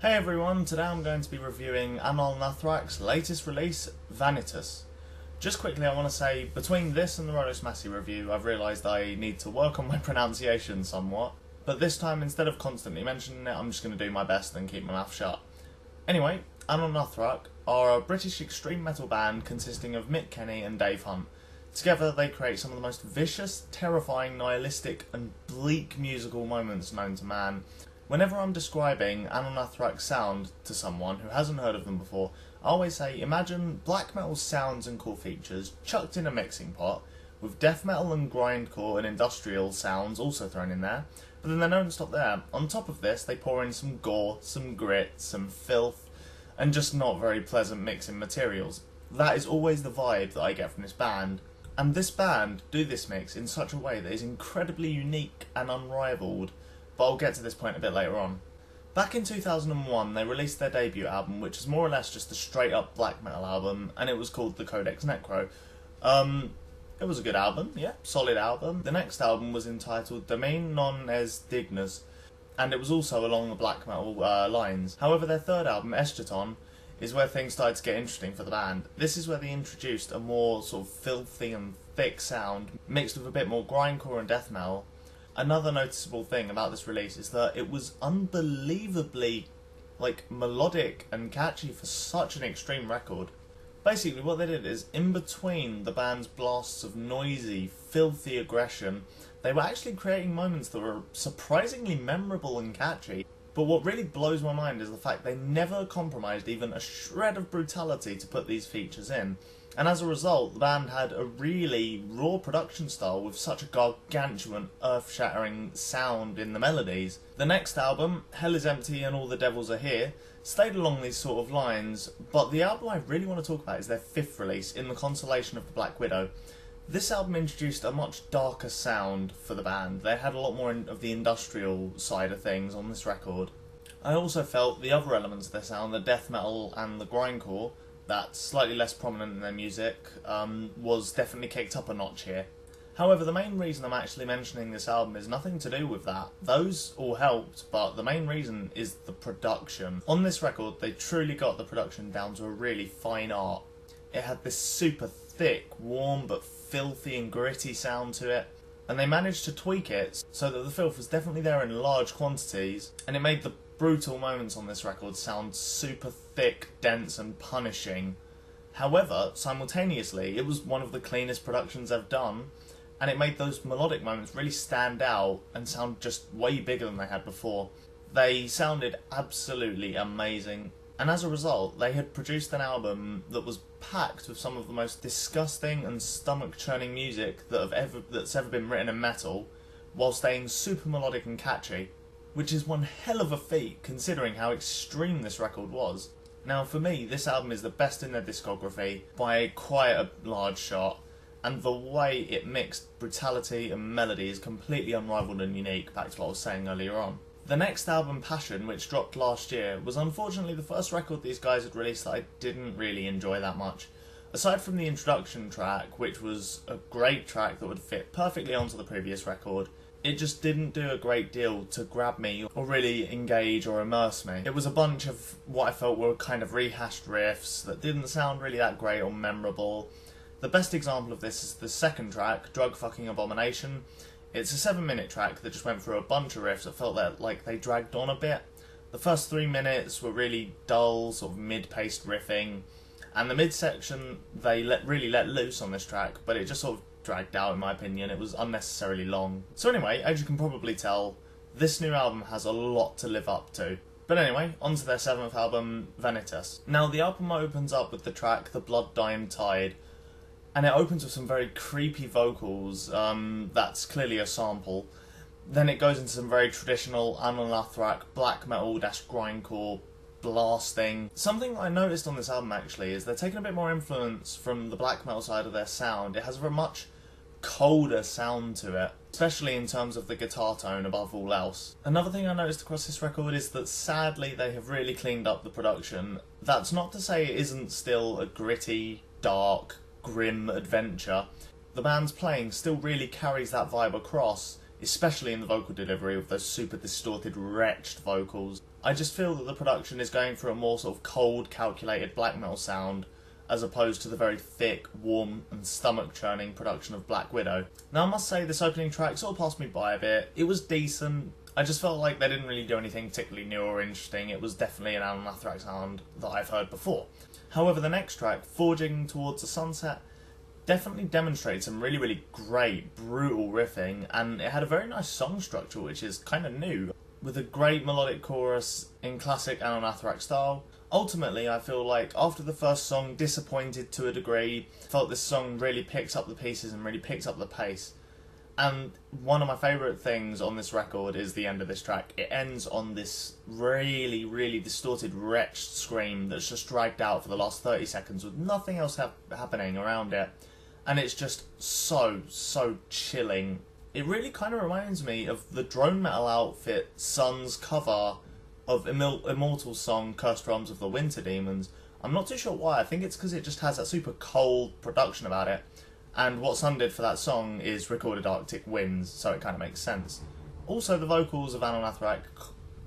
Hey everyone, today I'm going to be reviewing Anaal Nathrakh's latest release, Vanitas. Just quickly I want to say, between this and the Rollos Massey review, I've realised I need to work on my pronunciation somewhat, but this time instead of constantly mentioning it, I'm just going to do my best and keep my mouth shut. Anyway, Anaal Nathrakh are a British extreme metal band consisting of Mick Kenny and Dave Hunt. Together they create some of the most vicious, terrifying, nihilistic and bleak musical moments known to man. Whenever I'm describing Anaal Nathrakh's sound to someone who hasn't heard of them before, I always say imagine black metal sounds and core features chucked in a mixing pot, with death metal and grindcore and industrial sounds also thrown in there, but then they don't stop there. On top of this they pour in some gore, some grit, some filth, and just not very pleasant mixing materials. That is always the vibe that I get from this band, and this band do this mix in such a way that is incredibly unique and unrivaled. But I'll get to this point a bit later on. Back in 2001 they released their debut album, which is more or less just a straight up black metal album, and it was called The Codex Necro. It was a good album, yeah, solid album. The next album was entitled Domain Non Es Dignas, and it was also along the black metal lines. However, their third album, Eschaton, is where things started to get interesting for the band. This is where they introduced a more sort of filthy and thick sound, mixed with a bit more grindcore and death metal. Another noticeable thing about this release is that it was unbelievably melodic and catchy for such an extreme record. Basically what they did is, in between the band's blasts of noisy, filthy aggression, they were actually creating moments that were surprisingly memorable and catchy. But what really blows my mind is the fact they never compromised even a shred of brutality to put these features in. And as a result, the band had a really raw production style with such a gargantuan, earth-shattering sound in the melodies. The next album, Hell is Empty and All the Devils Are Here, stayed along these sort of lines, but the album I really want to talk about is their fifth release, In the Consolation of the Black Widow. This album introduced a much darker sound for the band. They had a lot more of the industrial side of things on this record. I also felt the other elements of their sound, the death metal and the grindcore, that's slightly less prominent in their music, was definitely kicked up a notch here. However, the main reason I'm actually mentioning this album is nothing to do with that. Those all helped, but the main reason is the production. On this record, they truly got the production down to a really fine art. It had this super thick, warm, but filthy and gritty sound to it, and they managed to tweak it so that the filth was definitely there in large quantities, and it made the brutal moments on this record sound super thick, dense and punishing. However, simultaneously, it was one of the cleanest productions they've done, and it made those melodic moments really stand out and sound just way bigger than they had before. They sounded absolutely amazing, and as a result, they had produced an album that was packed with some of the most disgusting and stomach-churning music that's ever been written in metal, while staying super melodic and catchy, which is one hell of a feat considering how extreme this record was. Now for me, this album is the best in their discography by quite a large shot, and the way it mixed brutality and melody is completely unrivaled and unique, back to what I was saying earlier on. The next album, Passion, which dropped last year, was unfortunately the first record these guys had released that I didn't really enjoy that much. Aside from the introduction track, which was a great track that would fit perfectly onto the previous record, it just didn't do a great deal to grab me or really engage or immerse me. It was a bunch of what I felt were kind of rehashed riffs that didn't sound really that great or memorable. The best example of this is the second track, Drug Fucking Abomination. It's a 7-minute track that just went through a bunch of riffs that felt like they dragged on a bit. The first 3 minutes were really dull, sort of mid-paced riffing, and the mid-section they really let loose on this track, but it just sort of dragged out in my opinion. It was unnecessarily long. So anyway, as you can probably tell, this new album has a lot to live up to. But anyway, on to their 7th album, Vanitas. Now the album opens up with the track The Blood Dime Tide, and it opens with some very creepy vocals, that's clearly a sample. Then it goes into some very traditional Anaal Nathrakh black metal grindcore blasting. Something I noticed on this album actually is they're taking a bit more influence from the black metal side of their sound. It has a much colder sound to it, especially in terms of the guitar tone above all else. Another thing I noticed across this record is that sadly they have really cleaned up the production. That's not to say it isn't still a gritty, dark, grim adventure. The band's playing still really carries that vibe across especially in the vocal delivery with those super distorted, wretched vocals. I just feel that the production is going for a more sort of cold, calculated black metal sound, as opposed to the very thick, warm and stomach-churning production of Black Widow. Now I must say, this opening track sort of passed me by a bit. It was decent. I just felt like they didn't really do anything particularly new or interesting. It was definitely an Anaal Nathrakh sound that I've heard before. However, the next track, Forging Towards the Sunset, definitely demonstrated some really, really great, brutal riffing, and it had a very nice song structure, which is kind of new, with a great melodic chorus in classic Anaal Nathrakh style. Ultimately, I feel like after the first song disappointed to a degree, felt this song really picks up the pieces and really picks up the pace. And one of my favourite things on this record is the end of this track. It ends on this really, really distorted, wretched scream that's just dragged out for the last 30 seconds with nothing else happening around it. And it's just so chilling. It really kind of reminds me of the drone metal outfit Sun's cover of Immortal's song Cursed Drums of the Winter Demons. I'm not too sure why. I think it's because it just has that super cold production about it. And what Sun did for that song is recorded Arctic winds, so it kind of makes sense. Also, the vocals of Anaal Nathrakh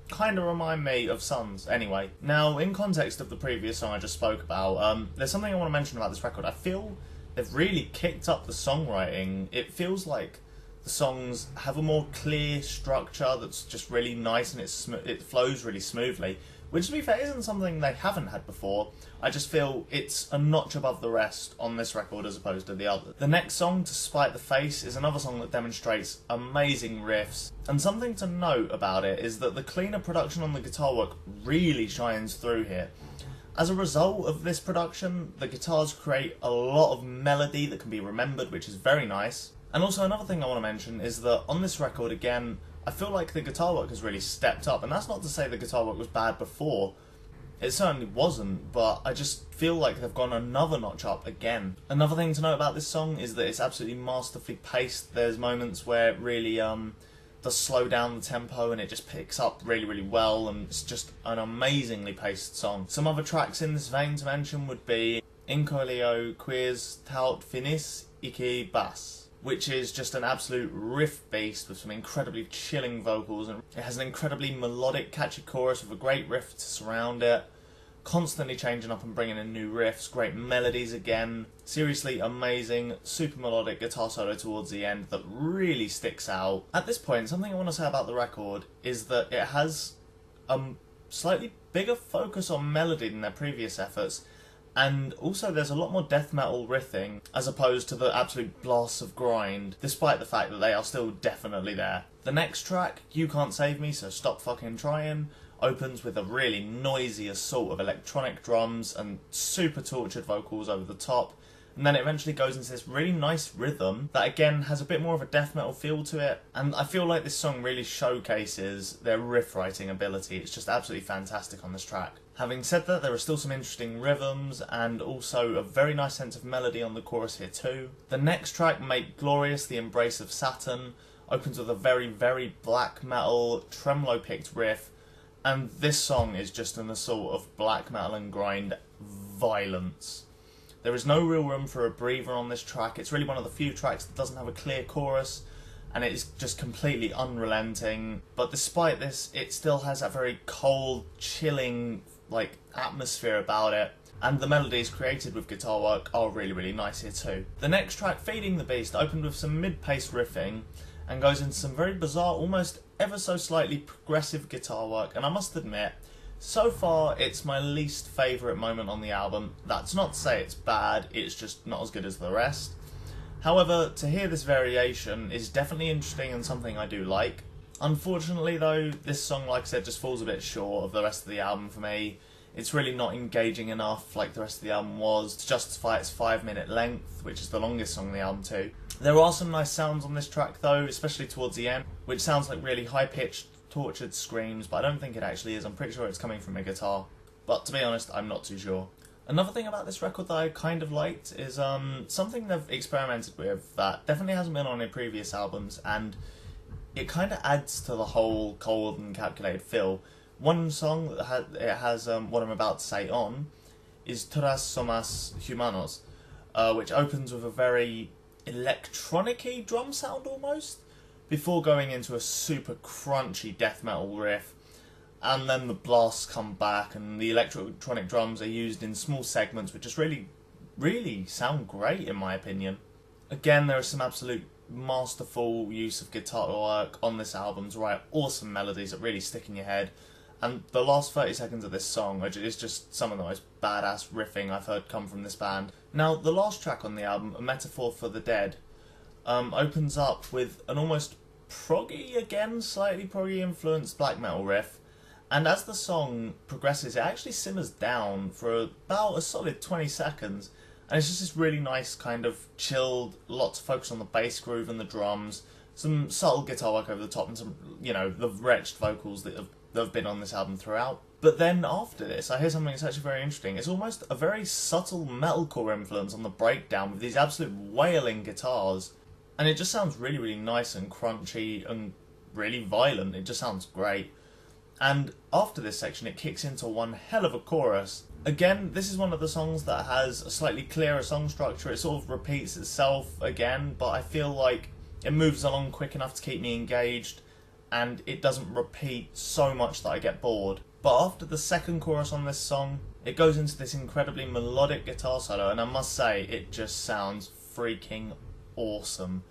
kind of remind me of Sun's anyway. Now, in context of the previous song I just spoke about, there's something I want to mention about this record. I feel they've really kicked up the songwriting. It feels like the songs have a more clear structure that's just really nice, and it flows really smoothly, which, to be fair, isn't something they haven't had before. I just feel it's a notch above the rest on this record as opposed to the others. The next song, To Spite the Face, is another song that demonstrates amazing riffs, and something to note about it is that the cleaner production on the guitar work really shines through here. As a result of this production, the guitars create a lot of melody that can be remembered, which is very nice. And also, another thing I want to mention is that on this record, again, I feel like the guitar work has really stepped up, and that's not to say the guitar work was bad before. It certainly wasn't, but I just feel like they've gone another notch up again. Another thing to note about this song is that it's absolutely masterfully paced. There's moments where it really does slow down the tempo, and it just picks up really well, and it's just an amazingly paced song. Some other tracks in this vein to mention would be Incolio Quiz Taut Finis Iki Bass, which is just an absolute riff beast with some incredibly chilling vocals, and it has an incredibly melodic, catchy chorus with a great riff to surround it, constantly changing up and bringing in new riffs, great melodies again, seriously amazing, super melodic guitar solo towards the end that really sticks out. At this point, something I want to say about the record is that it has a slightly bigger focus on melody than their previous efforts, and also there's a lot more death metal riffing as opposed to the absolute blasts of grind, despite the fact that they are still definitely there. The next track, You Can't Save Me, So Stop Fucking Trying, opens with a really noisy assault of electronic drums and super tortured vocals over the top, and then it eventually goes into this really nice rhythm that again has a bit more of a death metal feel to it, and I feel like this song really showcases their riff writing ability. It's just absolutely fantastic on this track. Having said that, there are still some interesting rhythms and also a very nice sense of melody on the chorus here too. The next track, Make Glorious, The Embrace of Saturn, opens with a very black metal, tremolo picked riff, and this song is just an assault of black metal and grind violence. There is no real room for a breather on this track. It's really one of the few tracks that doesn't have a clear chorus, and it is just completely unrelenting. But despite this, it still has that very cold, chilling, atmosphere about it, and the melodies created with guitar work are really nice here too. The next track, Feeding the Beast, opened with some mid-paced riffing and goes into some very bizarre, almost ever so slightly progressive guitar work, and I must admit, so far it's my least favourite moment on the album. That's not to say it's bad, it's just not as good as the rest. However, to hear this variation is definitely interesting and something I do like. Unfortunately though, this song, like I said, just falls a bit short of the rest of the album for me. It's really not engaging enough like the rest of the album was to justify its 5-minute length, which is the longest song on the album too. There are some nice sounds on this track though, especially towards the end, which sounds like really high-pitched, tortured screams, but I don't think it actually is. I'm pretty sure it's coming from a guitar, but to be honest, I'm not too sure. Another thing about this record that I kind of liked is something they've experimented with that definitely hasn't been on their previous albums, and it kind of adds to the whole cold and calculated feel. One song that has what I'm about to say on is Todas Somos Humanos, which opens with a very electronic-y drum sound almost, before going into a super crunchy death metal riff, and then the blasts come back and the electronic drums are used in small segments which just really sound great in my opinion. Again, there is some absolute masterful use of guitar work on this album to write awesome melodies that really stick in your head, and the last 30 seconds of this song is just some of the most badass riffing I've heard come from this band. Now, the last track on the album, A Metaphor for the Dead, opens up with an almost proggy, again slightly proggy influenced black metal riff, and as the song progresses it actually simmers down for about a solid 20 seconds, and it's just this really nice kind of chilled, lots of focus on the bass groove and the drums, some subtle guitar work over the top, and some, you know, the wretched vocals that have been on this album throughout. But then after this, I hear something that's actually very interesting. It's almost a very subtle metalcore influence on the breakdown with these absolute wailing guitars, and it just sounds really nice and crunchy and really violent. It just sounds great. And after this section, it kicks into one hell of a chorus. Again, this is one of the songs that has a slightly clearer song structure. It sort of repeats itself again, but I feel like it moves along quick enough to keep me engaged, and it doesn't repeat so much that I get bored. But after the second chorus on this song, it goes into this incredibly melodic guitar solo, and I must say, it just sounds freaking awesome.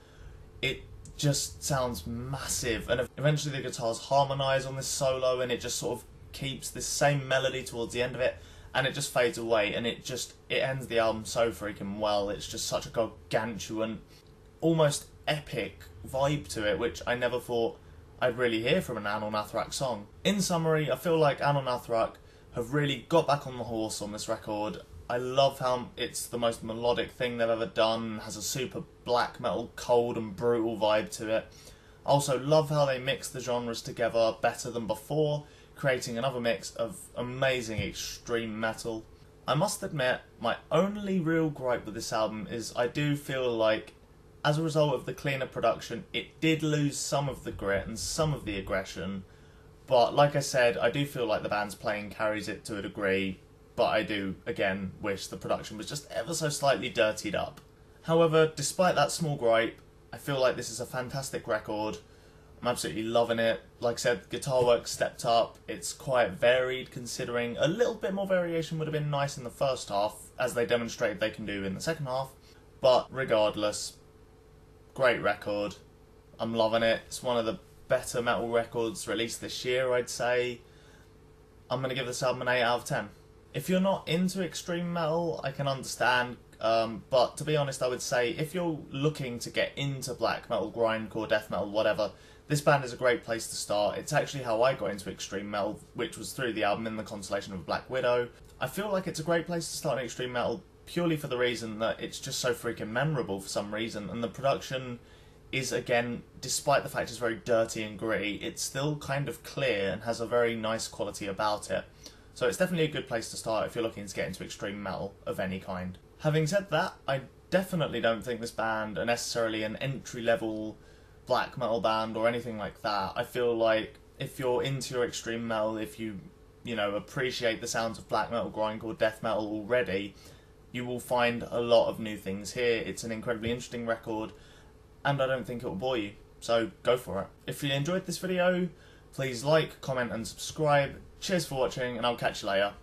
It just sounds massive, and eventually the guitars harmonise on this solo, and it just sort of keeps this same melody towards the end of it, and it just fades away, and it ends the album so freaking well. It's just such a gargantuan, almost epic vibe to it, which I never thought I'd really hear from an Anaal Nathrakh song. In summary, I feel like Anaal Nathrakh have really got back on the horse on this record. I love how it's the most melodic thing they've ever done, has a super black metal, cold and brutal vibe to it. I also love how they mix the genres together better than before, creating another mix of amazing extreme metal. I must admit, my only real gripe with this album is I do feel like, as a result of the cleaner production, it did lose some of the grit and some of the aggression, but like I said, I do feel like the band's playing carries it to a degree, but I do, again, wish the production was just ever so slightly dirtied up. However, despite that small gripe, I feel like this is a fantastic record. I'm absolutely loving it. Like I said, guitar work stepped up. It's quite varied, considering a little bit more variation would have been nice in the first half, as they demonstrated they can do in the second half. But regardless, great record. I'm loving it. It's one of the better metal records released this year, I'd say. I'm going to give this album an 8 out of 10. If you're not into extreme metal, I can understand, but to be honest, I would say if you're looking to get into black metal, grindcore, death metal, whatever, this band is a great place to start. It's actually how I got into extreme metal, which was through the album In the Consolation of a Black Widow. I feel like it's a great place to start in extreme metal, purely for the reason that it's just so freaking memorable for some reason, and the production is, again, despite the fact it's very dirty and gritty, it's still kind of clear and has a very nice quality about it. So it's definitely a good place to start if you're looking to get into extreme metal of any kind. Having said that, I definitely don't think this band are necessarily an entry-level black metal band or anything like that. I feel like if you're into your extreme metal, if you appreciate the sounds of black metal, grindcore, death metal already, you will find a lot of new things here. It's an incredibly interesting record, and I don't think it will bore you, so go for it. If you enjoyed this video, please like, comment and subscribe. Cheers for watching, and I'll catch you later.